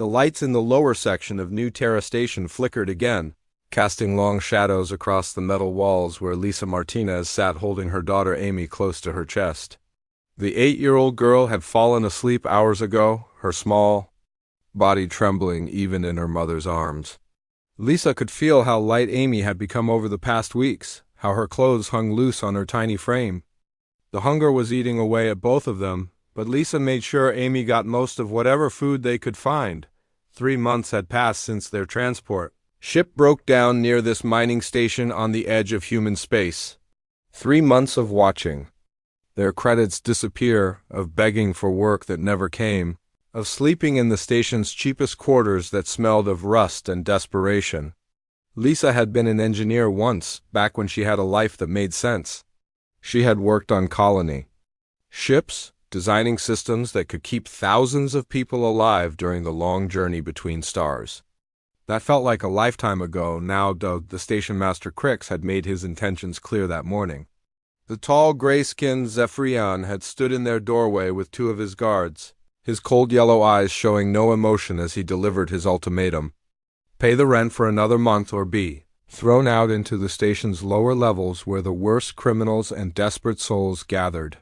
The lights in the lower section of New Terra Station flickered again, casting long shadows across the metal walls where Lisa Martinez sat holding her daughter Amy close to her chest. The 8-year-old girl had fallen asleep hours ago, her small body trembling even in her mother's arms. Lisa could feel how light Amy had become over the past weeks, how her clothes hung loose on her tiny frame. The hunger was eating away at both of them, but Lisa made sure Amy got most of whatever food they could find. 3 months had passed since their transport ship broke down near this mining station on the edge of human space. 3 months of watching their credits disappear, of begging for work that never came, of sleeping in the station's cheapest quarters that smelled of rust and desperation. Lisa had been an engineer once, back when she had a life that made sense. She had worked on colony ships, designing systems that could keep thousands of people alive during the long journey between stars. That felt like a lifetime ago now, though the station master Crix had made his intentions clear that morning. The tall, gray-skinned Zephyrion had stood in their doorway with 2 of his guards, his cold yellow eyes showing no emotion as he delivered his ultimatum. Pay the rent for another month or be thrown out into the station's lower levels where the worst criminals and desperate souls gathered.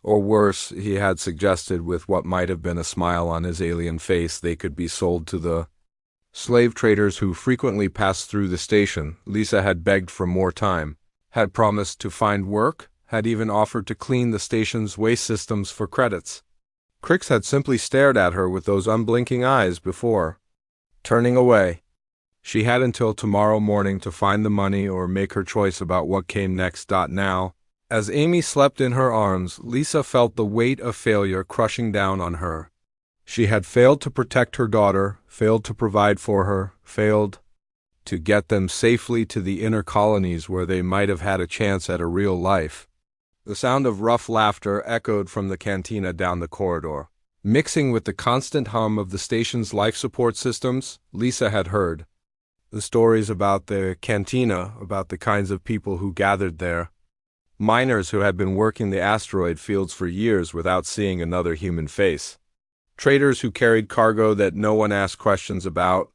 Or worse, he had suggested with what might have been a smile on his alien face, they could be sold to the slave traders who frequently passed through the station. Lisa had begged for more time, had promised to find work, had even offered to clean the station's waste systems for credits. Crix had simply stared at her with those unblinking eyes before turning away. She had until tomorrow morning to find the money or make her choice about what came next. Now, as Amy slept in her arms, Lisa felt the weight of failure crushing down on her. She had failed to protect her daughter, failed to provide for her, failed to get them safely to the inner colonies where they might have had a chance at a real life. The sound of rough laughter echoed from the cantina down the corridor. Mixing with the constant hum of the station's life support systems, Lisa had heard the stories about the cantina, about the kinds of people who gathered there. Miners who had been working the asteroid fields for years without seeing another human face. Traders who carried cargo that no one asked questions about.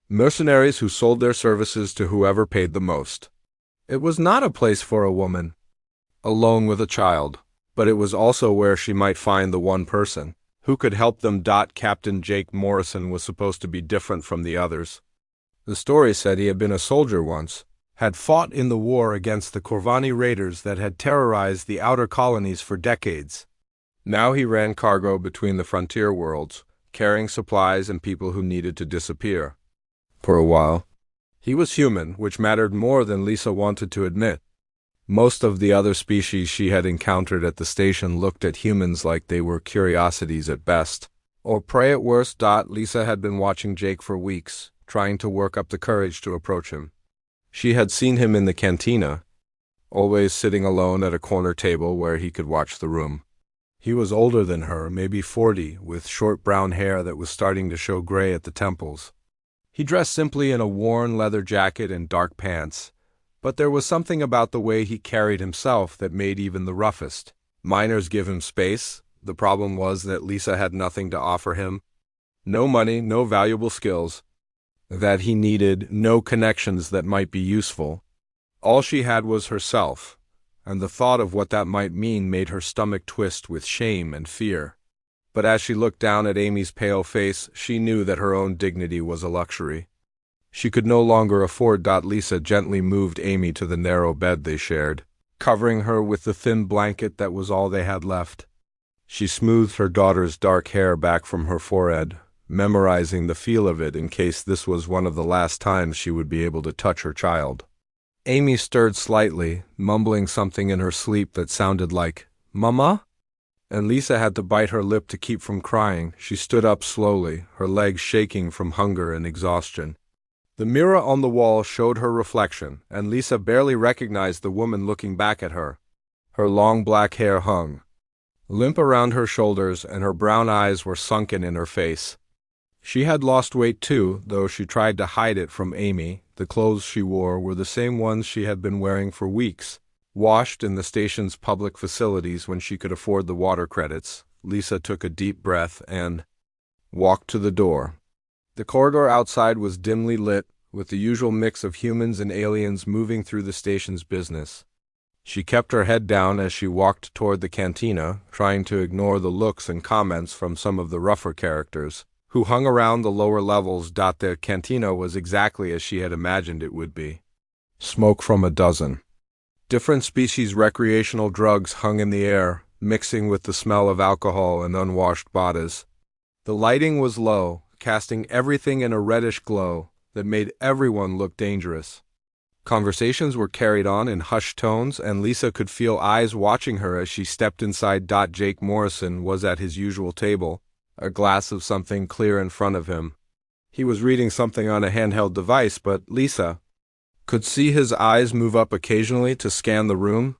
Mercenaries who sold their services to whoever paid the most. It was not a place for a woman alone with a child, but it was also where she might find the one person who could help them. Captain Jake Morrison was supposed to be different from the others. The story said he had been a soldier once, had fought in the war against the Corvani raiders that had terrorized the outer colonies for decades. Now he ran cargo between the frontier worlds, carrying supplies and people who needed to disappear. For a while, he was human, which mattered more than Lisa wanted to admit. Most of the other species she had encountered at the station looked at humans like they were curiosities at best, or prey at worst. Lisa had been watching Jake for weeks, trying to work up the courage to approach him. She had seen him in the cantina, always sitting alone at a corner table where he could watch the room. He was older than her, maybe 40, with short brown hair that was starting to show gray at the temples. He dressed simply in a worn leather jacket and dark pants, but there was something about the way he carried himself that made even the roughest miners give him space. The problem was that Lisa had nothing to offer him. No money, no valuable skills that he needed, no connections that might be useful. All she had was herself, and the thought of what that might mean made her stomach twist with shame and fear. But as she looked down at Amy's pale face, she knew that her own dignity was a luxury she could no longer afford. Lisa gently moved Amy to the narrow bed they shared, covering her with the thin blanket that was all they had left. She smoothed her daughter's dark hair back from her forehead, memorizing the feel of it in case this was one of the last times she would be able to touch her child. Amy stirred slightly, mumbling something in her sleep that sounded like, "Mama?" And Lisa had to bite her lip to keep from crying. She stood up slowly, her legs shaking from hunger and exhaustion. The mirror on the wall showed her reflection, and Lisa barely recognized the woman looking back at her. Her long black hair hung limp around her shoulders, and her brown eyes were sunken in her face. She had lost weight too, though she tried to hide it from Amy. The clothes she wore were the same ones she had been wearing for weeks, washed in the station's public facilities when she could afford the water credits. Lisa took a deep breath and walked to the door. The corridor outside was dimly lit, with the usual mix of humans and aliens moving through the station's business. She kept her head down as she walked toward the cantina, trying to ignore the looks and comments from some of the rougher characters, who hung around the lower levels. The cantina was exactly as she had imagined it would be. Smoke from a dozen different species recreational drugs hung in the air, mixing with the smell of alcohol and unwashed bodies. The lighting was low, casting everything in a reddish glow that made everyone look dangerous. Conversations were carried on in hushed tones, and Lisa could feel eyes watching her as she stepped inside. Jake Morrison was at his usual table, a glass of something clear in front of him. He was reading something on a handheld device, but Lisa could see his eyes move up occasionally to scan the room.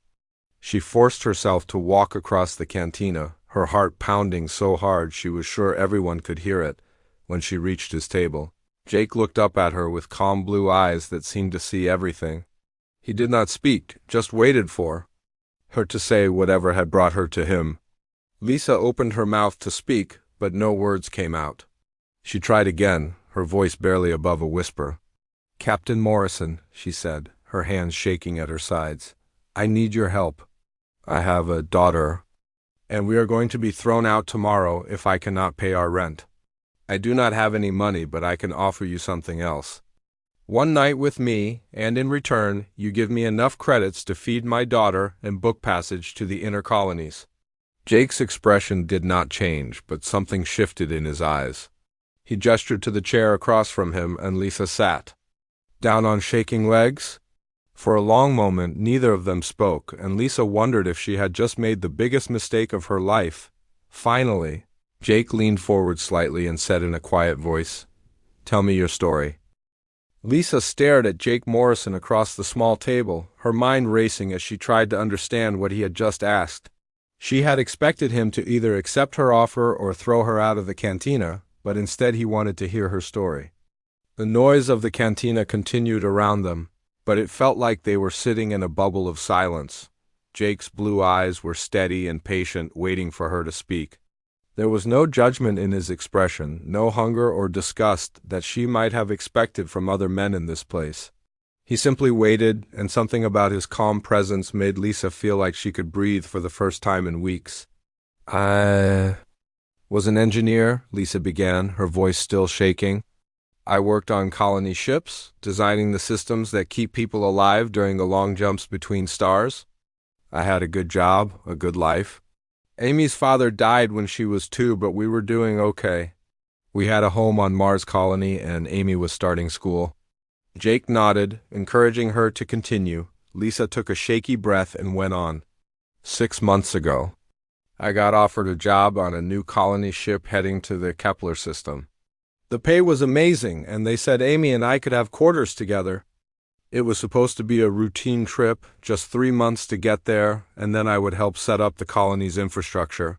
She forced herself to walk across the cantina, her heart pounding so hard she was sure everyone could hear it. When she reached his table, Jake looked up at her with calm blue eyes that seemed to see everything. He did not speak, just waited for her to say whatever had brought her to him. Lisa opened her mouth to speak, but no words came out. She tried again, her voice barely above a whisper. "Captain Morrison," she said, her hands shaking at her sides. "I need your help. I have a daughter, and we are going to be thrown out tomorrow if I cannot pay our rent. I do not have any money, but I can offer you something else. One night with me, and in return, you give me enough credits to feed my daughter and book passage to the inner colonies." Jake's expression did not change, but something shifted in his eyes. He gestured to the chair across from him, and Lisa sat down on shaking legs. For a long moment, neither of them spoke, and Lisa wondered if she had just made the biggest mistake of her life. Finally, Jake leaned forward slightly and said in a quiet voice, "Tell me your story." Lisa stared at Jake Morrison across the small table, her mind racing as she tried to understand what he had just asked. She had expected him to either accept her offer or throw her out of the cantina, but instead he wanted to hear her story. The noise of the cantina continued around them, but it felt like they were sitting in a bubble of silence. Jake's blue eyes were steady and patient, waiting for her to speak. There was no judgment in his expression, no hunger or disgust that she might have expected from other men in this place. He simply waited, and something about his calm presence made Lisa feel like she could breathe for the first time in weeks. "I was an engineer," Lisa began, her voice still shaking. "I worked on colony ships, designing the systems that keep people alive during the long jumps between stars. I had a good job, a good life. Amy's father died when she was 2, but we were doing okay. We had a home on Mars colony, and Amy was starting school." Jake nodded, encouraging her to continue. Lisa took a shaky breath and went on. 6 months ago, I got offered a job on a new colony ship heading to the Kepler system. The pay was amazing, and they said Amy and I could have quarters together. It was supposed to be a routine trip, just 3 months to get there, and then I would help set up the colony's infrastructure.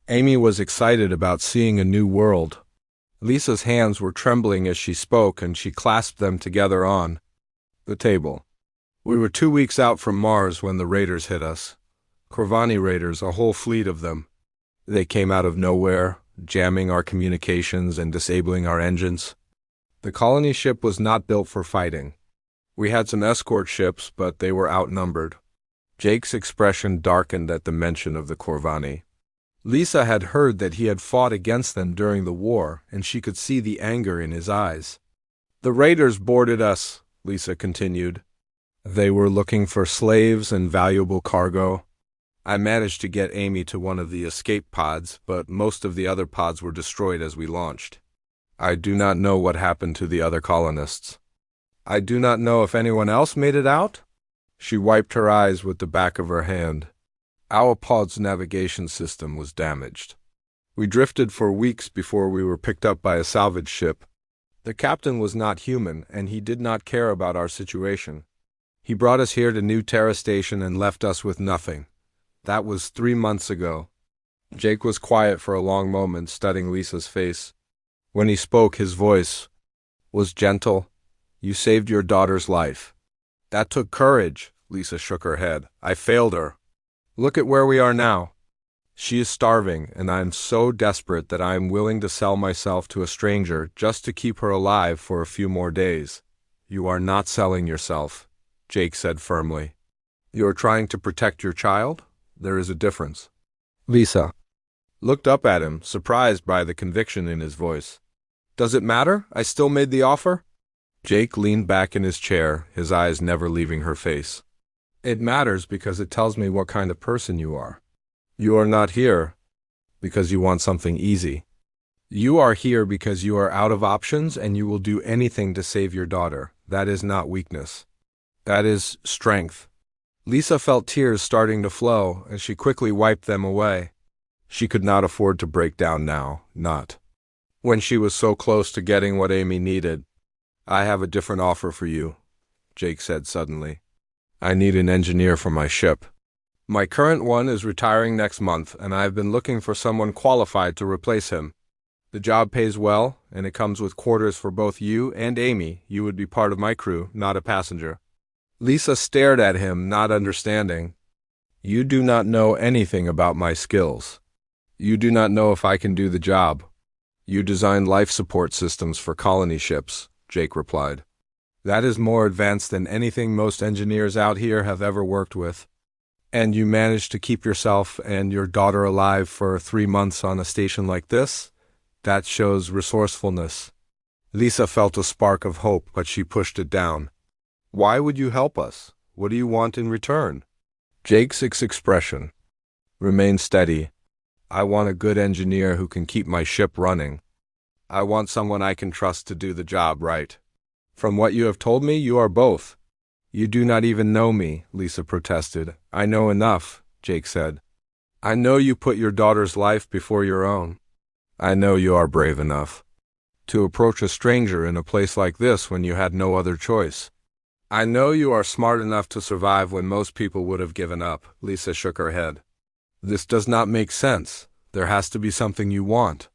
Amy was excited about seeing a new world. Lisa's hands were trembling as she spoke, and she clasped them together on the table. We were 2 weeks out from Mars when the raiders hit us. Corvani raiders, a whole fleet of them. They came out of nowhere, jamming our communications and disabling our engines. The colony ship was not built for fighting. We had some escort ships, but they were outnumbered. Jake's expression darkened at the mention of the Corvani. Lisa had heard that he had fought against them during the war, and she could see the anger in his eyes. "The raiders boarded us," Lisa continued. "They were looking for slaves and valuable cargo. I managed to get Amy to one of the escape pods, but most of the other pods were destroyed as we launched. I do not know what happened to the other colonists. I do not know if anyone else made it out." She wiped her eyes with the back of her hand. "Our pod's navigation system was damaged. We drifted for weeks before we were picked up by a salvage ship. The captain was not human, and he did not care about our situation. He brought us here to New Terra Station and left us with nothing. That was 3 months ago." Jake was quiet for a long moment, studying Lisa's face. When he spoke, his voice was gentle. "You saved your daughter's life." "That took courage," Lisa shook her head. "I failed her. Look at where we are now." She is starving, and I am so desperate that I am willing to sell myself to a stranger just to keep her alive for a few more days. You are not selling yourself, Jake said firmly. You are trying to protect your child? There is a difference. Lisa looked up at him, surprised by the conviction in his voice. Does it matter? I still made the offer? Jake leaned back in his chair, his eyes never leaving her face. It matters because it tells me what kind of person you are. You are not here because you want something easy. You are here because you are out of options and you will do anything to save your daughter. That is not weakness. That is strength. Lisa felt tears starting to flow, and she quickly wiped them away. She could not afford to break down now, not when she was so close to getting what Amy needed. I have a different offer for you, Jake said suddenly. I need an engineer for my ship. My current one is retiring next month, and I have been looking for someone qualified to replace him. The job pays well, and it comes with quarters for both you and Amy. You would be part of my crew, not a passenger. Lisa stared at him, not understanding. You do not know anything about my skills. You do not know if I can do the job. You design life support systems for colony ships, Jake replied. That is more advanced than anything most engineers out here have ever worked with. And you managed to keep yourself and your daughter alive for 3 months on a station like this? That shows resourcefulness. Lisa felt a spark of hope, but she pushed it down. Why would you help us? What do you want in return? Jake's expression remained steady. I want a good engineer who can keep my ship running. I want someone I can trust to do the job right. From what you have told me, you are both. You do not even know me, Lisa protested. I know enough, Jake said. I know you put your daughter's life before your own. I know you are brave enough to approach a stranger in a place like this when you had no other choice. I know you are smart enough to survive when most people would have given up, Lisa shook her head. This does not make sense. There has to be something you want.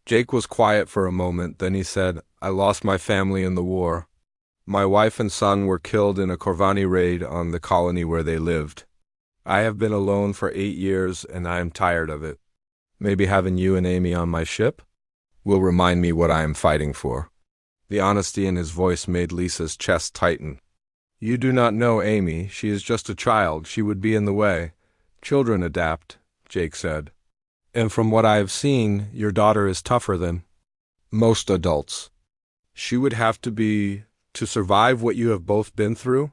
Jake was quiet for a moment, then he said, I lost my family in the war. My wife and son were killed in a Corvani raid on the colony where they lived. I have been alone for 8 years, and I am tired of it. Maybe having you and Amy on my ship will remind me what I am fighting for. The honesty in his voice made Lisa's chest tighten. You do not know Amy. She is just a child. She would be in the way. Children adapt, Jake said. And from what I have seen, your daughter is tougher than most adults. She would have to survive what you have both been through?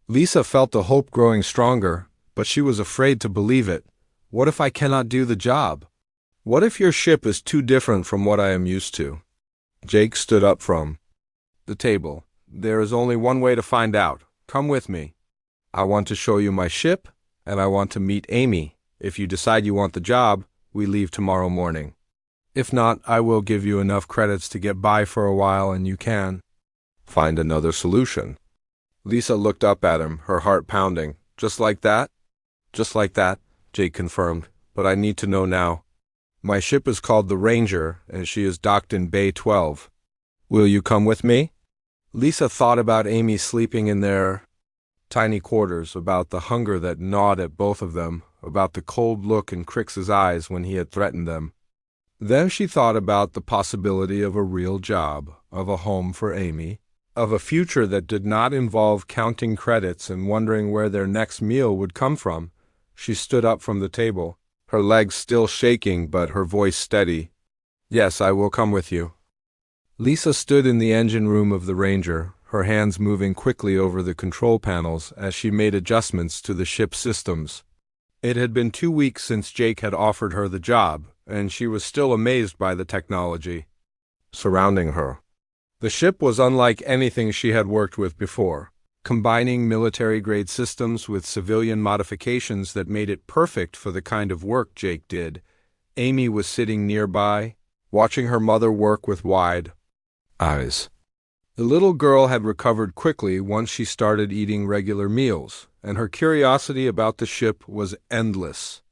Lisa felt the hope growing stronger, but she was afraid to believe it. What if I cannot do the job? What if your ship is too different from what I am used to? Jake stood up from the table. There is only one way to find out. Come with me. I want to show you my ship, and I want to meet Amy. If you decide you want the job, we leave tomorrow morning. If not, I will give you enough credits to get by for a while, and you can find another solution. Lisa looked up at him, her heart pounding. Just like that? Just like that, Jake confirmed. But I need to know now. My ship is called the Ranger, and she is docked in Bay 12. Will you come with me? Lisa thought about Amy sleeping in their tiny quarters, about the hunger that gnawed at both of them, about the cold look in Crix's eyes when he had threatened them. Then she thought about the possibility of a real job, of a home for Amy, of a future that did not involve counting credits and wondering where their next meal would come from. She stood up from the table, her legs still shaking but her voice steady. Yes, I will come with you. Lisa stood in the engine room of the Ranger, her hands moving quickly over the control panels as she made adjustments to the ship's systems. It had been 2 weeks since Jake had offered her the job, and she was still amazed by the technology surrounding her. The ship was unlike anything she had worked with before, combining military-grade systems with civilian modifications that made it perfect for the kind of work Jake did. Amy was sitting nearby, watching her mother work with wide eyes. The little girl had recovered quickly once she started eating regular meals, and her curiosity about the ship was endless.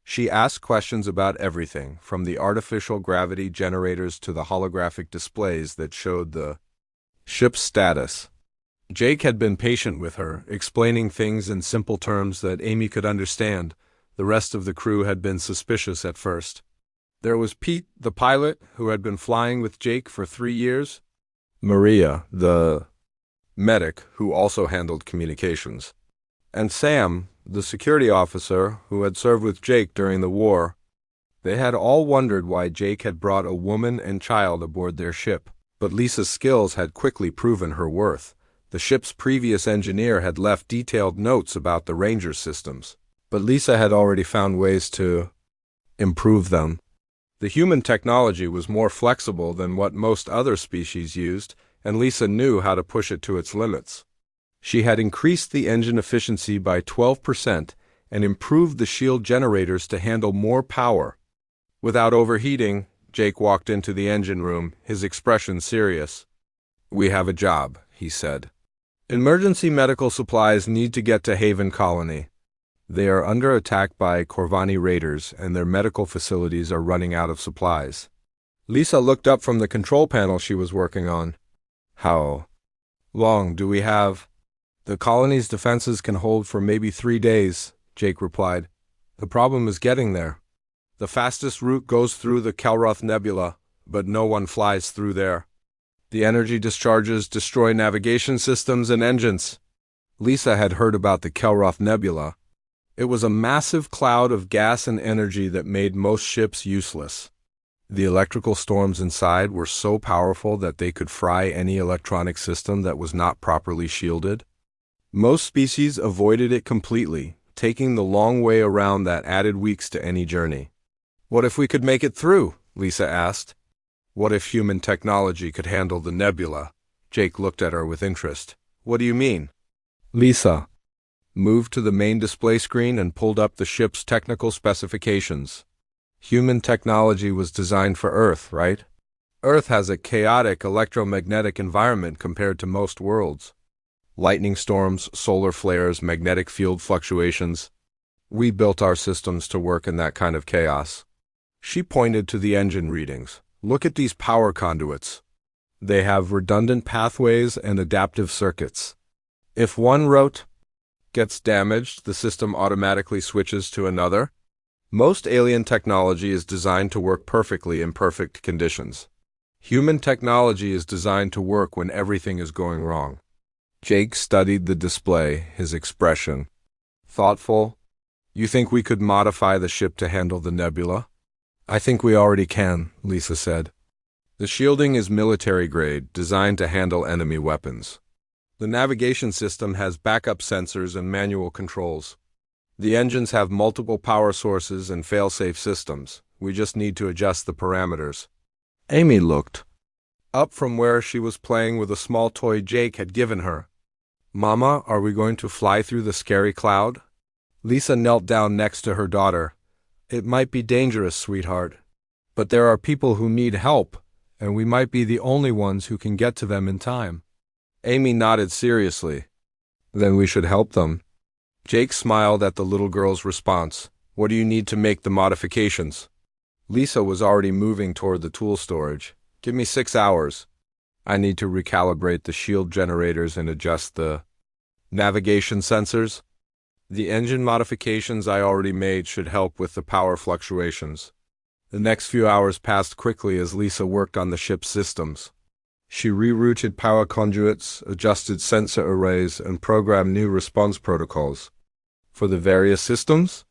She asked questions about everything, from the artificial gravity generators to the holographic displays that showed the ship's status. Jake had been patient with her, explaining things in simple terms that Amy could understand, The rest of the crew had been suspicious at first. There was Pete, the pilot, who had been flying with Jake for 3 years. Maria, the medic, who also handled communications. And Sam, the security officer, who had served with Jake during the war. They had all wondered why Jake had brought a woman and child aboard their ship. But Lisa's skills had quickly proven her worth. The ship's previous engineer had left detailed notes about the Ranger systems, but Lisa had already found ways to improve them. The human technology was more flexible than what most other species used, and Lisa knew how to push it to its limits. She had increased the engine efficiency by 12% and improved the shield generators to handle more power. Without overheating, Jake walked into the engine room, his expression serious. "We have a job," he said. "Emergency medical supplies need to get to Haven Colony. They are under attack by Corvani raiders, and their medical facilities are running out of supplies." Lisa looked up from the control panel she was working on. "How long do we have?" "The colony's defenses can hold for maybe 3 days," Jake replied. "The problem is getting there. The fastest route goes through the Kelroth Nebula, but no one flies through there. The energy discharges destroy navigation systems and engines." Lisa had heard about the Kelroth Nebula. It was a massive cloud of gas and energy that made most ships useless. The electrical storms inside were so powerful that they could fry any electronic system that was not properly shielded. Most species avoided it completely, taking the long way around that added weeks to any journey. "What if we could make it through?" Lisa asked. "What if human technology could handle the nebula?" Jake looked at her with interest. "What do you mean?" Lisa moved to the main display screen and pulled up the ship's technical specifications. Human technology was designed for Earth, right? Earth has a chaotic electromagnetic environment compared to most worlds. Lightning storms, solar flares, magnetic field fluctuations. We built our systems to work in that kind of chaos. She pointed to the engine readings. "Look at these power conduits. They have redundant pathways and adaptive circuits. If one route gets damaged, the system automatically switches to another. Most alien technology is designed to work perfectly in perfect conditions. Human technology is designed to work when everything is going wrong." Jake studied the display, his expression thoughtful. "You think we could modify the ship to handle the nebula?" "I think we already can," Lisa said. "The shielding is military grade, designed to handle enemy weapons. The navigation system has backup sensors and manual controls. The engines have multiple power sources and fail-safe systems. We just need to adjust the parameters." Amy looked up from where she was playing with a small toy Jake had given her. "Mama, are we going to fly through the scary cloud?" Lisa knelt down next to her daughter. "It might be dangerous, sweetheart. But there are people who need help, and we might be the only ones who can get to them in time." Amy nodded seriously. "Then we should help them." Jake smiled at the little girl's response. "What do you need to make the modifications?" Lisa was already moving toward the tool storage. "Give me 6 hours. I need to recalibrate the shield generators and adjust the navigation sensors. The engine modifications I already made should help with the power fluctuations." The next few hours passed quickly as Lisa worked on the ship's systems. She rerouted power conduits, adjusted sensor arrays, and programmed new response protocols. For the various systems,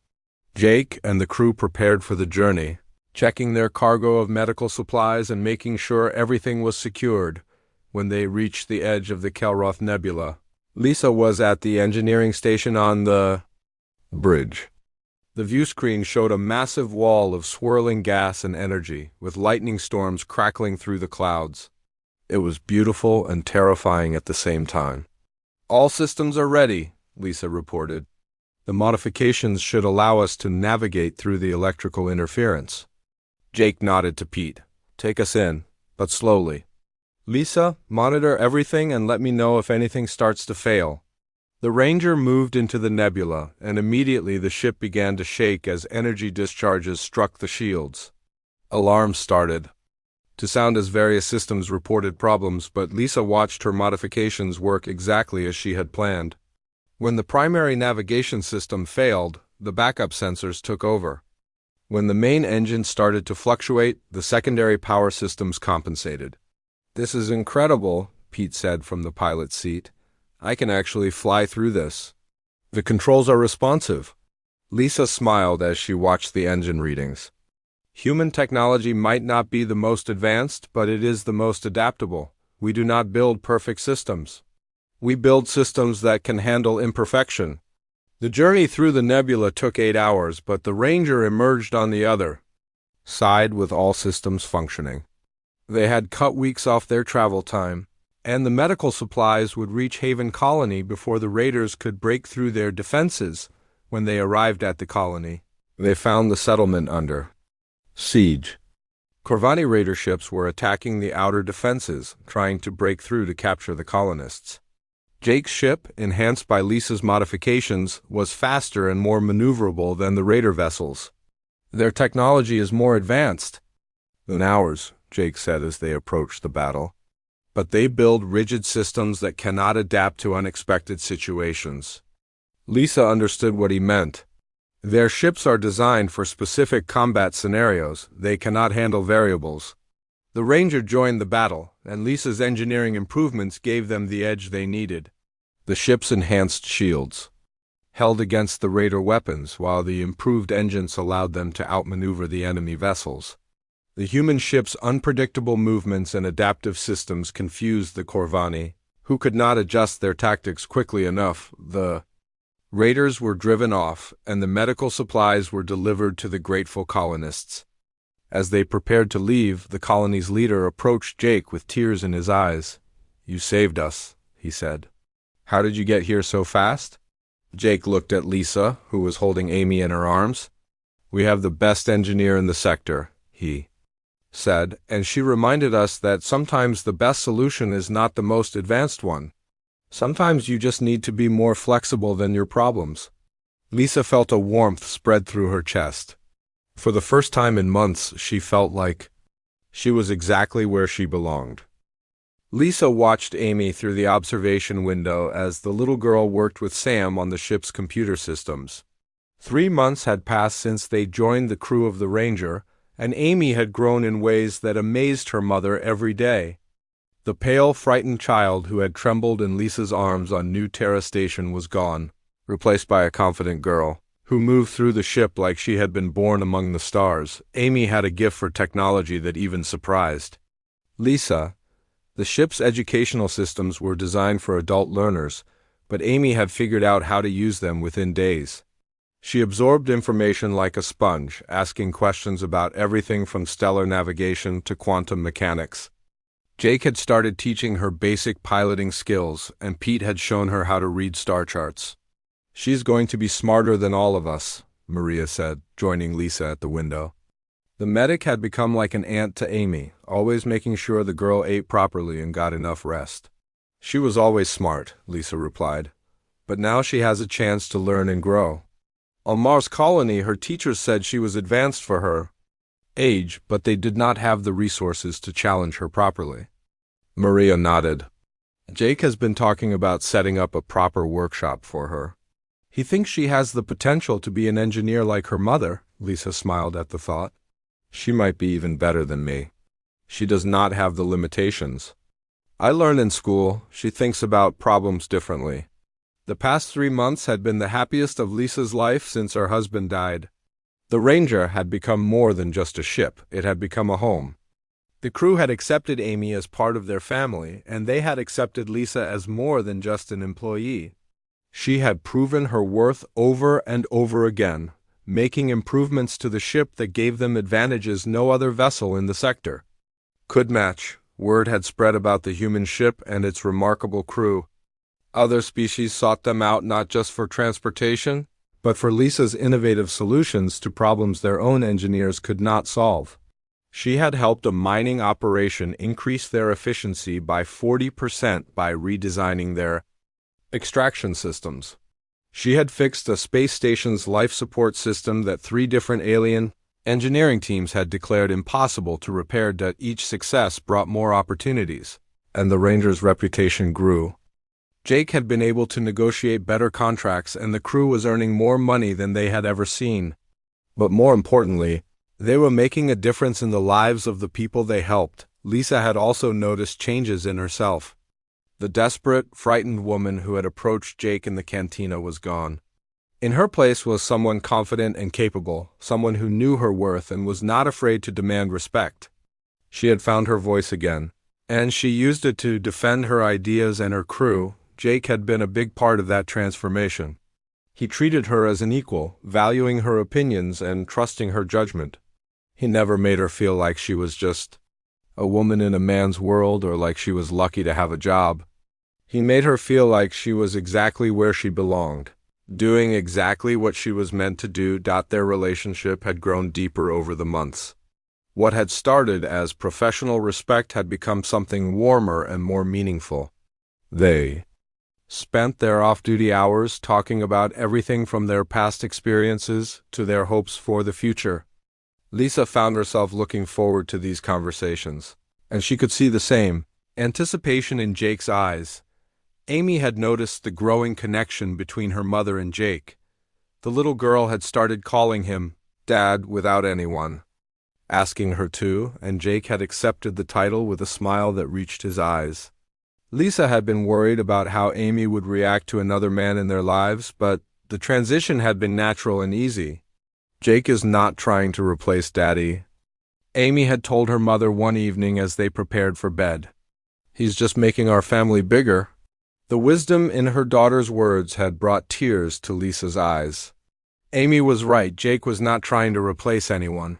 Jake and the crew prepared for the journey, checking their cargo of medical supplies and making sure everything was secured when they reached the edge of the Kelroth Nebula. Lisa was at the engineering station on the bridge. The view screen showed a massive wall of swirling gas and energy, with lightning storms crackling through the clouds. It was beautiful and terrifying at the same time. "All systems are ready," Lisa reported. "The modifications should allow us to navigate through the electrical interference." Jake nodded to Pete. "Take us in, but slowly. Lisa, monitor everything and let me know if anything starts to fail." The Ranger moved into the nebula, and immediately the ship began to shake as energy discharges struck the shields. Alarms started to sound as various systems reported problems, but Lisa watched her modifications work exactly as she had planned. When the primary navigation system failed, the backup sensors took over. When the main engine started to fluctuate, the secondary power systems compensated. "This is incredible," Pete said from the pilot's seat. "I can actually fly through this. The controls are responsive." Lisa smiled as she watched the engine readings. "Human technology might not be the most advanced, but it is the most adaptable. We do not build perfect systems. We build systems that can handle imperfection." The journey through the nebula took 8 hours, but the Ranger emerged on the other side with all systems functioning. They had cut weeks off their travel time, and the medical supplies would reach Haven Colony before the raiders could break through their defenses. When they arrived at the colony, they found the settlement under siege. Corvani raider ships were attacking the outer defenses, trying to break through to capture the colonists. Jake's ship, enhanced by Lisa's modifications, was faster and more maneuverable than the raider vessels. "Their technology is more advanced than ours," Jake said as they approached the battle. "But they build rigid systems that cannot adapt to unexpected situations." Lisa understood what he meant. Their ships are designed for specific combat scenarios. They cannot handle variables. The Ranger joined the battle, and Lisa's engineering improvements gave them the edge they needed. The ship's enhanced shields held against the raider weapons, while the improved engines allowed them to outmaneuver the enemy vessels. The human ship's unpredictable movements and adaptive systems confused the Corvani, who could not adjust their tactics quickly enough. The raiders were driven off, and the medical supplies were delivered to the grateful colonists. As they prepared to leave, the colony's leader approached Jake with tears in his eyes. "You saved us," he said. "How did you get here so fast?" Jake looked at Lisa, who was holding Amy in her arms. "We have the best engineer in the sector," he said, and she reminded us that sometimes the best solution is not the most advanced one. Sometimes you just need to be more flexible than your problems. Lisa felt a warmth spread through her chest. For the first time in months, she felt like she was exactly where she belonged. Lisa watched Amy through the observation window as the little girl worked with Sam on the ship's computer systems. 3 months had passed since they joined the crew of the Ranger, and Amy had grown in ways that amazed her mother every day. The pale, frightened child who had trembled in Lisa's arms on New Terra Station was gone, replaced by a confident girl who moved through the ship like she had been born among the stars. Amy had a gift for technology that even surprised Lisa. The ship's educational systems were designed for adult learners, but Amy had figured out how to use them within days. She absorbed information like a sponge, asking questions about everything from stellar navigation to quantum mechanics. Jake had started teaching her basic piloting skills, and Pete had shown her how to read star charts. "She's going to be smarter than all of us," Maria said, joining Lisa at the window. The medic had become like an aunt to Amy, always making sure the girl ate properly and got enough rest. "She was always smart," Lisa replied, "but now she has a chance to learn and grow." On Mars Colony, her teachers said she was advanced for her age, but they did not have the resources to challenge her properly. Maria nodded. "Jake has been talking about setting up a proper workshop for her. He thinks she has the potential to be an engineer like her mother." Lisa smiled at the thought. "She might be even better than me. She does not have the limitations I learned in school." She thinks about problems differently. The past 3 months had been the happiest of Lisa's life since her husband died. The Ranger had become more than just a ship. It had become a home. The crew had accepted Amy as part of their family, and they had accepted Lisa as more than just an employee. She had proven her worth over and over again, making improvements to the ship that gave them advantages no other vessel in the sector could match. Word had spread about the human ship and its remarkable crew. Other species sought them out not just for transportation, but for Lisa's innovative solutions to problems their own engineers could not solve. She had helped a mining operation increase their efficiency by 40% by redesigning their extraction systems. She had fixed a space station's life support system that 3 different alien engineering teams had declared impossible to repair. Each success brought more opportunities, and the Ranger's reputation grew. Jake had been able to negotiate better contracts and the crew was earning more money than they had ever seen. But more importantly, they were making a difference in the lives of the people they helped. Lisa had also noticed changes in herself. The desperate, frightened woman who had approached Jake in the cantina was gone. In her place was someone confident and capable, someone who knew her worth and was not afraid to demand respect. She had found her voice again, and she used it to defend her ideas and her crew. Jake had been a big part of that transformation. He treated her as an equal, valuing her opinions and trusting her judgment. He never made her feel like she was just a woman in a man's world or like she was lucky to have a job. He made her feel like she was exactly where she belonged, doing exactly what she was meant to do. Their relationship had grown deeper over the months. What had started as professional respect had become something warmer and more meaningful. They spent their off-duty hours talking about everything from their past experiences to their hopes for the future. Lisa found herself looking forward to these conversations, and she could see the same anticipation in Jake's eyes. Amy had noticed the growing connection between her mother and Jake. The little girl had started calling him Dad without anyone asking her to, and Jake had accepted the title with a smile that reached his eyes. Lisa had been worried about how Amy would react to another man in their lives, but the transition had been natural and easy. Jake is not trying to replace Daddy, Amy had told her mother one evening as they prepared for bed. He's just making our family bigger. The wisdom in her daughter's words had brought tears to Lisa's eyes. Amy was right. Jake was not trying to replace anyone.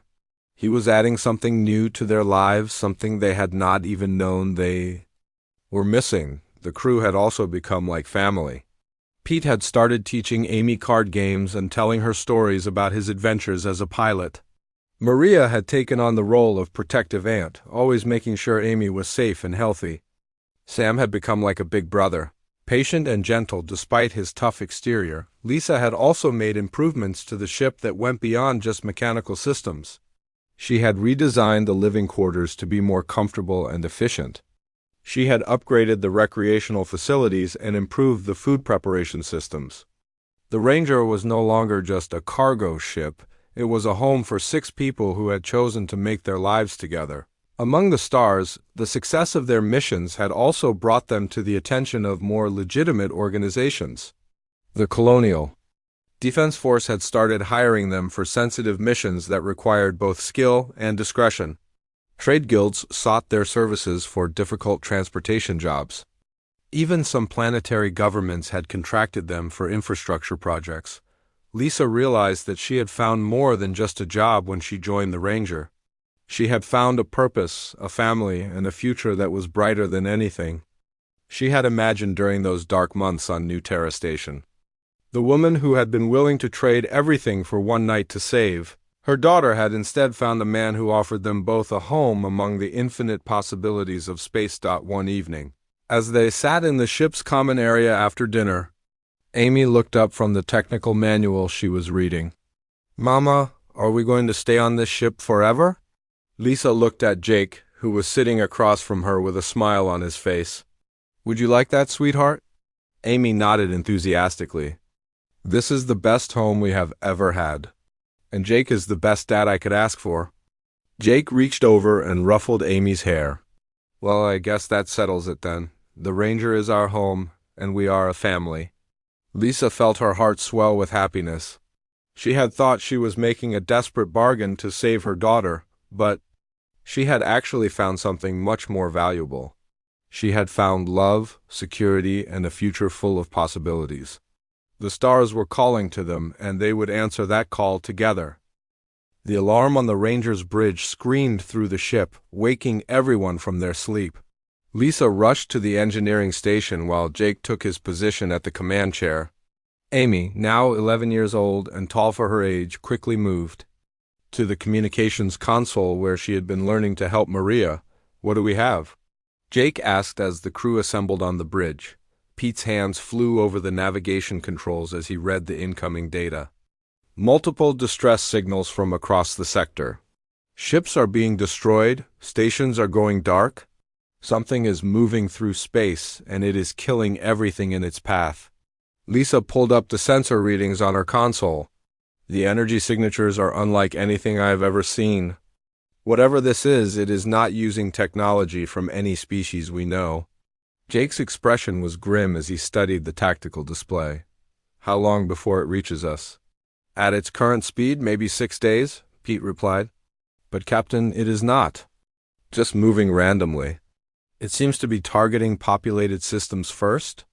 He was adding something new to their lives, something they had not even known they were missing. The crew had also become like family. Pete had started teaching Amy card games and telling her stories about his adventures as a pilot. Maria had taken on the role of protective aunt, always making sure Amy was safe and healthy. Sam had become like a big brother, patient and gentle despite his tough exterior. Lisa had also made improvements to the ship that went beyond just mechanical systems. She had redesigned the living quarters to be more comfortable and efficient. She had upgraded the recreational facilities and improved the food preparation systems. The Ranger was no longer just a cargo ship. It was a home for 6 people who had chosen to make their lives together. Among the stars, the success of their missions had also brought them to the attention of more legitimate organizations. The Colonial Defense Force had started hiring them for sensitive missions that required both skill and discretion. Trade guilds sought their services for difficult transportation jobs. Even some planetary governments had contracted them for infrastructure projects. Lisa realized that she had found more than just a job when she joined the Ranger. She had found a purpose, a family, and a future that was brighter than anything she had imagined during those dark months on New Terra Station. The woman who had been willing to trade everything for one night to save her daughter had instead found a man who offered them both a home among the infinite possibilities of space. One evening, as they sat in the ship's common area after dinner, Amy looked up from the technical manual she was reading. "Mama, are we going to stay on this ship forever?" Lisa looked at Jake, who was sitting across from her with a smile on his face. "Would you like that, sweetheart?" Amy nodded enthusiastically. "This is the best home we have ever had. And Jake is the best dad I could ask for." Jake reached over and ruffled Amy's hair. "Well, I guess that settles it then. The Ranger is our home, and we are a family." Lisa felt her heart swell with happiness. She had thought she was making a desperate bargain to save her daughter, but she had actually found something much more valuable. She had found love, security, and a future full of possibilities. The stars were calling to them, and they would answer that call together. The alarm on the Ranger's bridge screamed through the ship, waking everyone from their sleep. Lisa rushed to the engineering station while Jake took his position at the command chair. Amy, now 11 years old and tall for her age, quickly moved to the communications console where she had been learning to help Maria. "What do we have?" Jake asked as the crew assembled on the bridge. Pete's hands flew over the navigation controls as he read the incoming data. Multiple distress signals from across the sector. Ships are being destroyed. Stations are going dark. Something is moving through space, and it is killing everything in its path. Lisa pulled up the sensor readings on her console. The energy signatures are unlike anything I have ever seen. Whatever this is, it is not using technology from any species we know. Jake's expression was grim as he studied the tactical display. How long before it reaches us? At its current speed, maybe 6 days, Pete replied. But Captain, it is not. Just moving randomly. It seems to be targeting populated systems first.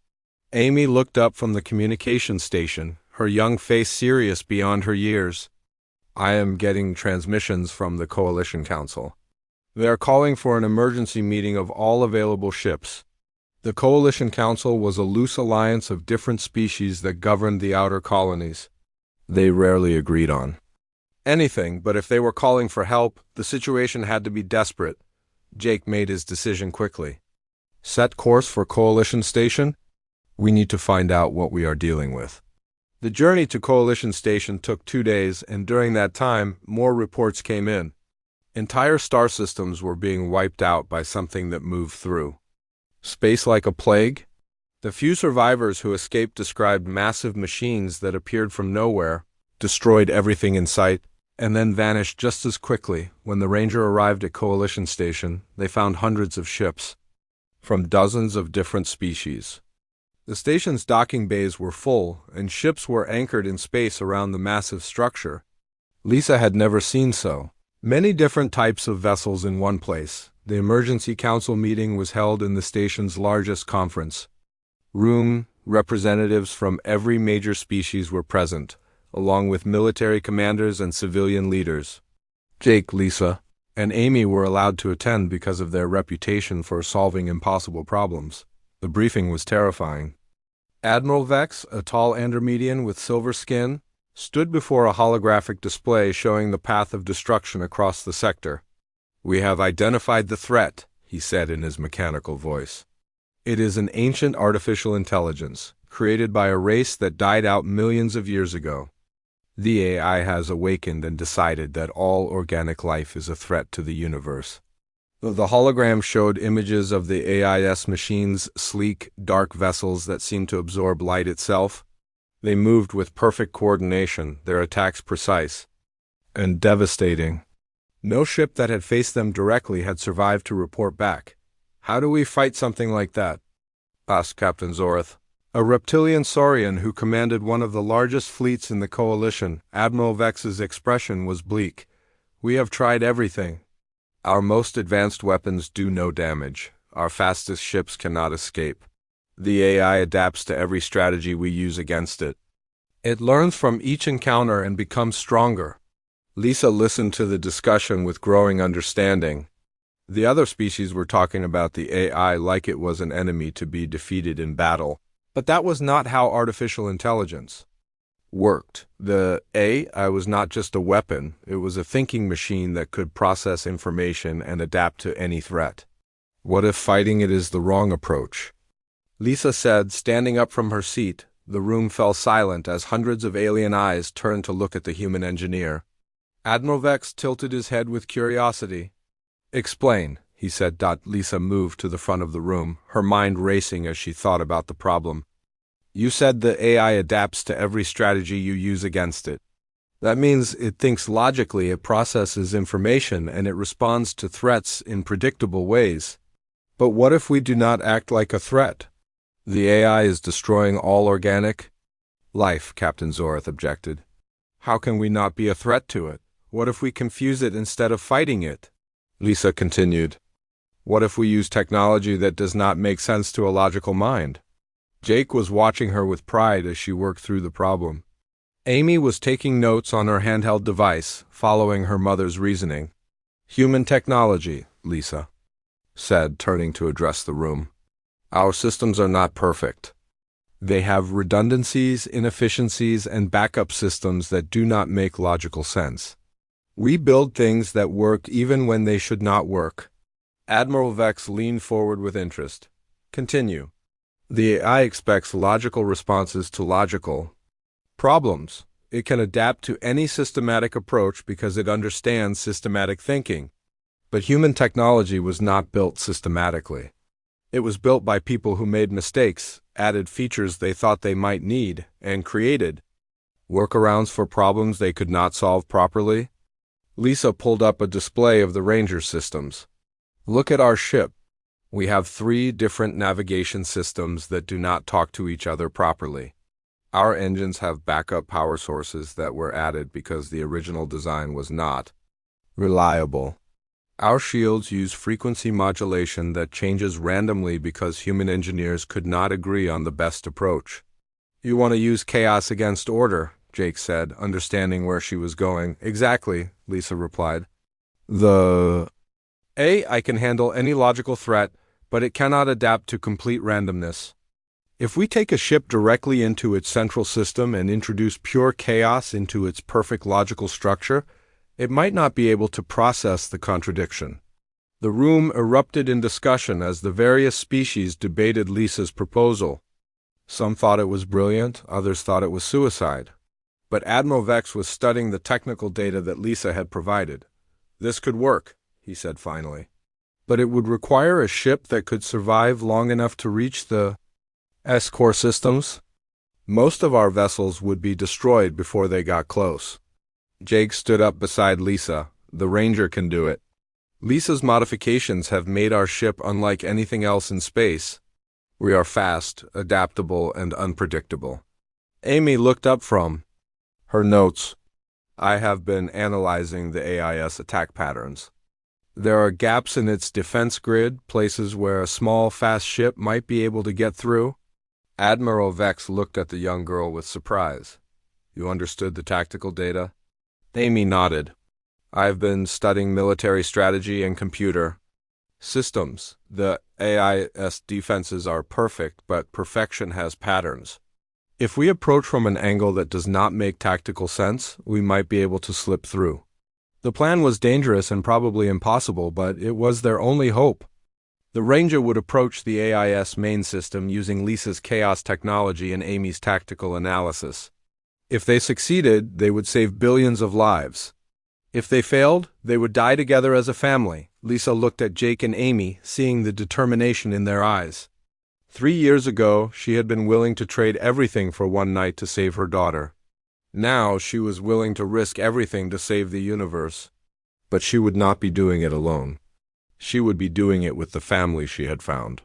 Amy looked up from the communication station, her young face serious beyond her years. I am getting transmissions from the Coalition Council. They are calling for an emergency meeting of all available ships. The Coalition Council was a loose alliance of different species that governed the outer colonies. They rarely agreed on anything, but if they were calling for help, the situation had to be desperate. Jake made his decision quickly. Set course for Coalition Station? We need to find out what we are dealing with. The journey to Coalition Station took 2 days, and during that time, more reports came in. Entire star systems were being wiped out by something that moved through. Space like a plague? The few survivors who escaped described massive machines that appeared from nowhere, destroyed everything in sight, and then vanished just as quickly. When the Ranger arrived at Coalition Station, they found hundreds of ships, from dozens of different species. The station's docking bays were full, and ships were anchored in space around the massive structure. Lisa had never seen so many different types of vessels in one place. The emergency council meeting was held in the station's largest conference room. Representatives from every major species were present, along with military commanders and civilian leaders. Jake, Lisa, and Amy were allowed to attend because of their reputation for solving impossible problems. The briefing was terrifying. Admiral Vex, a tall Andromedian with silver skin, stood before a holographic display showing the path of destruction across the sector. We have identified the threat, he said in his mechanical voice. It is an ancient artificial intelligence, created by a race that died out millions of years ago. The AI has awakened and decided that all organic life is a threat to the universe. The hologram showed images of the AIS machines, sleek, dark vessels that seemed to absorb light itself. They moved with perfect coordination, their attacks precise and devastating. No ship that had faced them directly had survived to report back. How do we fight something like that? Asked Captain Zorth, a reptilian saurian who commanded one of the largest fleets in the Coalition. Admiral Vex's expression was bleak. We have tried everything. Our most advanced weapons do no damage. Our fastest ships cannot escape. The AI adapts to every strategy we use against it. It learns from each encounter and becomes stronger. Lisa listened to the discussion with growing understanding. The other species were talking about the AI like it was an enemy to be defeated in battle. But that was not how artificial intelligence worked. The AI was not just a weapon, it was a thinking machine that could process information and adapt to any threat. What if fighting it is the wrong approach? Lisa said, standing up from her seat. The room fell silent as hundreds of alien eyes turned to look at the human engineer. Admiral Vex tilted his head with curiosity. Explain, he said. Lisa moved to the front of the room, her mind racing as she thought about the problem. You said the AI adapts to every strategy you use against it. That means it thinks logically, it processes information, and it responds to threats in predictable ways. But what if we do not act like a threat? The AI is destroying all organic life, Captain Zorth objected. How can we not be a threat to it? What if we confuse it instead of fighting it? Lisa continued. What if we use technology that does not make sense to a logical mind? Jake was watching her with pride as she worked through the problem. Amy was taking notes on her handheld device, following her mother's reasoning. Human technology, Lisa said, turning to address the room. Our systems are not perfect. They have redundancies, inefficiencies, and backup systems that do not make logical sense. We build things that work even when they should not work. Admiral Vex leaned forward with interest. Continue. The AI expects logical responses to logical problems. It can adapt to any systematic approach because it understands systematic thinking. But human technology was not built systematically. It was built by people who made mistakes, added features they thought they might need, and created workarounds for problems they could not solve properly. Lisa pulled up a display of the Ranger systems. Look at our ship. We have 3 different navigation systems that do not talk to each other properly. Our engines have backup power sources that were added because the original design was not reliable. Our shields use frequency modulation that changes randomly because human engineers could not agree on the best approach. You want to use chaos against order, Jake said, understanding where she was going. Exactly, Lisa replied. I can handle any logical threat, but it cannot adapt to complete randomness. If we take a ship directly into its central system and introduce pure chaos into its perfect logical structure, it might not be able to process the contradiction. The room erupted in discussion as the various species debated Lisa's proposal. Some thought it was brilliant, others thought it was suicide. But Admiral Vex was studying the technical data that Lisa had provided. This could work, he said finally. But it would require a ship that could survive long enough to reach the S-core systems. Most of our vessels would be destroyed before they got close. Jake stood up beside Lisa. The Ranger can do it. Lisa's modifications have made our ship unlike anything else in space. We are fast, adaptable, and unpredictable. Amy looked up from her notes. I have been analyzing the AIS attack patterns. There are gaps in its defense grid, places where a small, fast ship might be able to get through. Admiral Vex looked at the young girl with surprise. You understood the tactical data? Amy nodded. I've been studying military strategy and computer systems. The AIS defenses are perfect, but perfection has patterns. If we approach from an angle that does not make tactical sense, we might be able to slip through. The plan was dangerous and probably impossible, but it was their only hope. The Ranger would approach the AIS main system using Lisa's chaos technology and Amy's tactical analysis. If they succeeded, they would save billions of lives. If they failed, they would die together as a family. Lisa looked at Jake and Amy, seeing the determination in their eyes. 3 years ago, she had been willing to trade everything for one night to save her daughter. Now she was willing to risk everything to save the universe. But she would not be doing it alone. She would be doing it with the family she had found.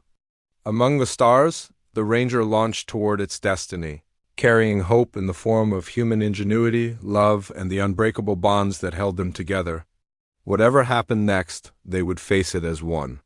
Among the stars, the Ranger launched toward its destiny, carrying hope in the form of human ingenuity, love, and the unbreakable bonds that held them together. Whatever happened next, they would face it as one.